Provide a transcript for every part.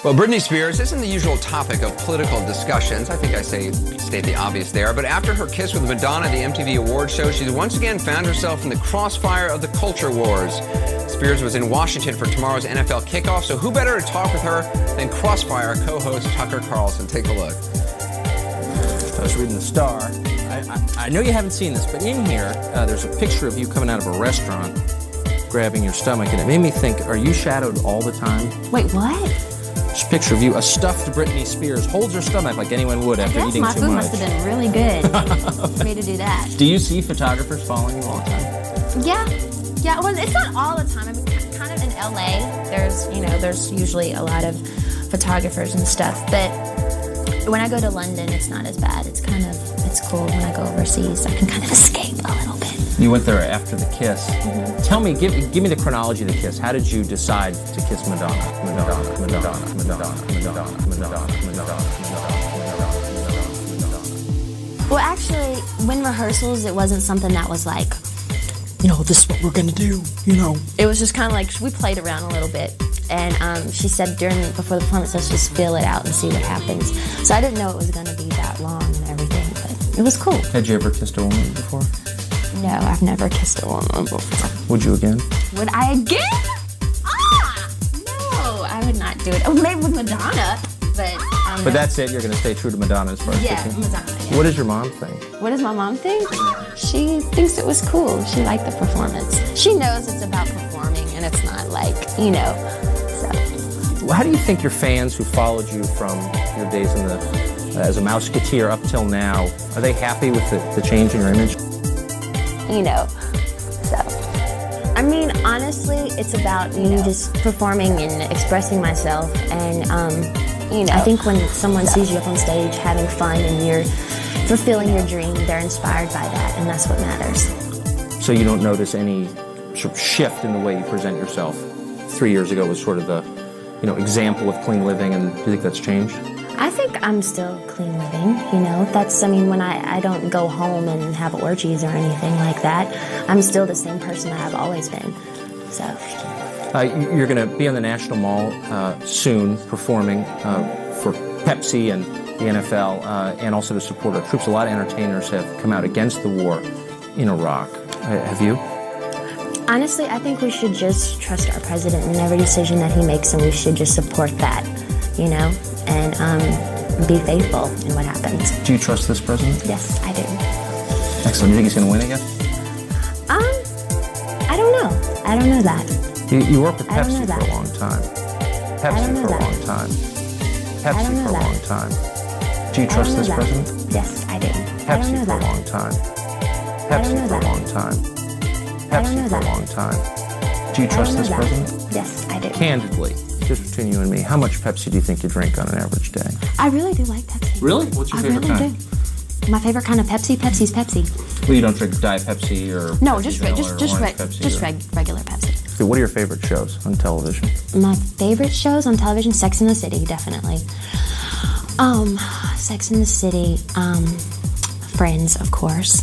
Well, Britney Spears isn't the usual topic of political discussions. I think I state the obvious there. But after her kiss with Madonna at the MTV Awards show, she's once again found herself in the crossfire of the culture wars. Spears was in Washington for tomorrow's NFL kickoff, so who better to talk with her than Crossfire co-host Tucker Carlson? Take a look. I was reading The Star. I know you haven't seen this, but in here, there's a picture of you coming out of a restaurant, grabbing your stomach, and it made me think, are you shadowed all the time? Wait, what? There's a picture of you, a stuffed Britney Spears, holds her stomach like anyone would after eating too much. My food must have been really good for me to do that. Do you see photographers following you all the time? Yeah, well, it's not all the time. I mean, kind of in LA, there's usually a lot of photographers and stuff, but when I go to London, it's not as bad. It's cool when I go overseas. I can kind of escape a little bit. You went there after the kiss. Mm-hmm. Tell me, give me the chronology of the kiss. How did you decide to kiss Madonna? Well, actually, when rehearsals, it wasn't something that was like, this is what we're gonna do, It was just kind of like, we played around a little bit. And she said before the performance, let's just feel it out and see what happens. So I didn't know it was gonna be that long and everything, but it was cool. Had you ever kissed a woman before? No, I've never kissed a woman before. Would you again? Would I again? No, I would not do it. Oh, maybe with Madonna, but... But that's it, you're going to stay true to Madonna as far as kissing? Madonna, yeah. What does your mom think? What does my mom think? She thinks it was cool. She liked the performance. She knows it's about performing, and it's not like, so... How do you think your fans who followed you from your days as a Mouseketeer up till now, are they happy with the change in your image? So, I mean, honestly, it's about me just performing and expressing myself, and I think when someone sees you up on stage having fun and you're fulfilling your dream, they're inspired by that, and that's what matters. So you don't notice any sort of shift in the way you present yourself? 3 years ago was sort of the, example of clean living, and do you think that's changed? I think I'm still clean living, when I don't go home and have orgies or anything like that, I'm still the same person that I've always been, so. You're going to be on the National Mall soon, performing for Pepsi and the NFL, and also to support our troops. A lot of entertainers have come out against the war in Iraq. Have you? Honestly, I think we should just trust our president in every decision that he makes, and we should just support that, and be faithful in what happens. Do you trust this president? Yes, I do. Excellent. Do you think he's going to win again? I don't know. I don't know that. You worked with Pepsi for a long time. Pepsi for a long time. Pepsi for a long time. Do you trust this president? Yes, I do. Pepsi for a long time. Pepsi for a long time. Pepsi for a long time. Do you trust this president? Yes, I do. Candidly, just between you and me, how much Pepsi do you think you drink on an average day? I really do like Pepsi. Really? What's your favorite kind? Do. My favorite kind of Pepsi's Pepsi. Well, you don't drink Diet Pepsi or no, Pepsi just regular Pepsi. Okay, what are your favorite shows on television? My favorite shows on television, Sex and the City, definitely. Sex and the City, Friends, of course.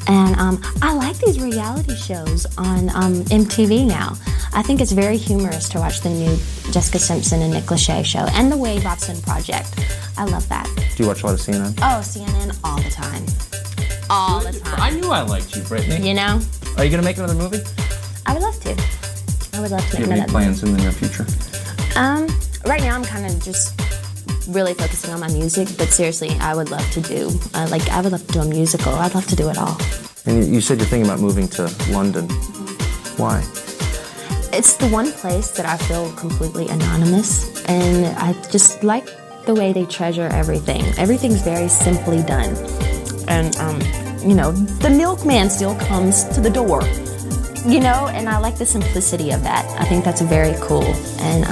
And I like these reality shows on MTV now. I think it's very humorous to watch the new Jessica Simpson and Nick Lachey show, and the Wade Robson Project. I love that. Do you watch a lot of CNN? Oh, CNN all the time. All the time. I knew I liked you, Brittany. Are you going to make another movie? I would love to. I would love to make another movie. Do you have any plans in the near future? Right now I'm kind of just really focusing on my music, but seriously, I would love to do, I would love to do a musical. I'd love to do it all. And you said you're thinking about moving to London. Why? It's the one place that I feel completely anonymous, and I just like the way they treasure everything. Everything's very simply done. And, the milkman still comes to the door, and I like the simplicity of that. I think that's very cool, and,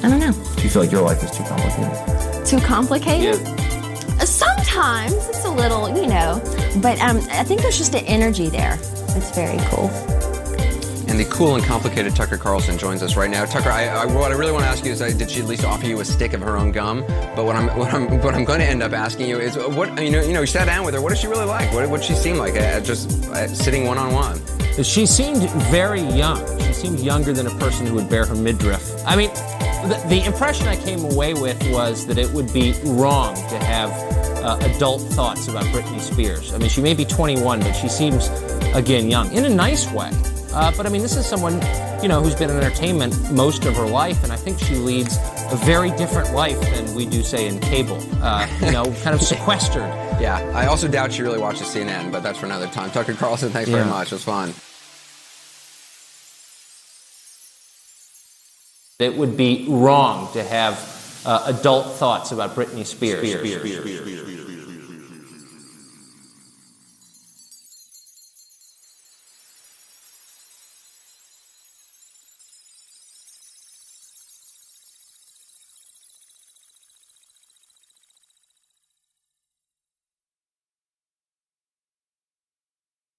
I don't know. Do you feel like your life is too complicated? Too complicated? Yeah. Sometimes it's a little, but I think there's just an energy there. It's very cool. And the cool and complicated Tucker Carlson joins us right now. Tucker, what I really want to ask you is, did she at least offer you a stick of her own gum? But what I'm going to end up asking you is, you sat down with her. What does she really like? What did she seem like? Just sitting one-on-one. She seemed very young. She seemed younger than a person who would bear her midriff. I mean, The impression I came away with was that it would be wrong to have adult thoughts about Britney Spears. I mean, she may be 21, but she seems, again, young, in a nice way. But I mean, this is someone, who's been in entertainment most of her life, and I think she leads a very different life than we do, say, in cable. Kind of sequestered. Yeah, I also doubt she really watches CNN, but that's for another time. Tucker Carlson, thanks very much. It was fun. It would be wrong to have adult thoughts about Britney Spears.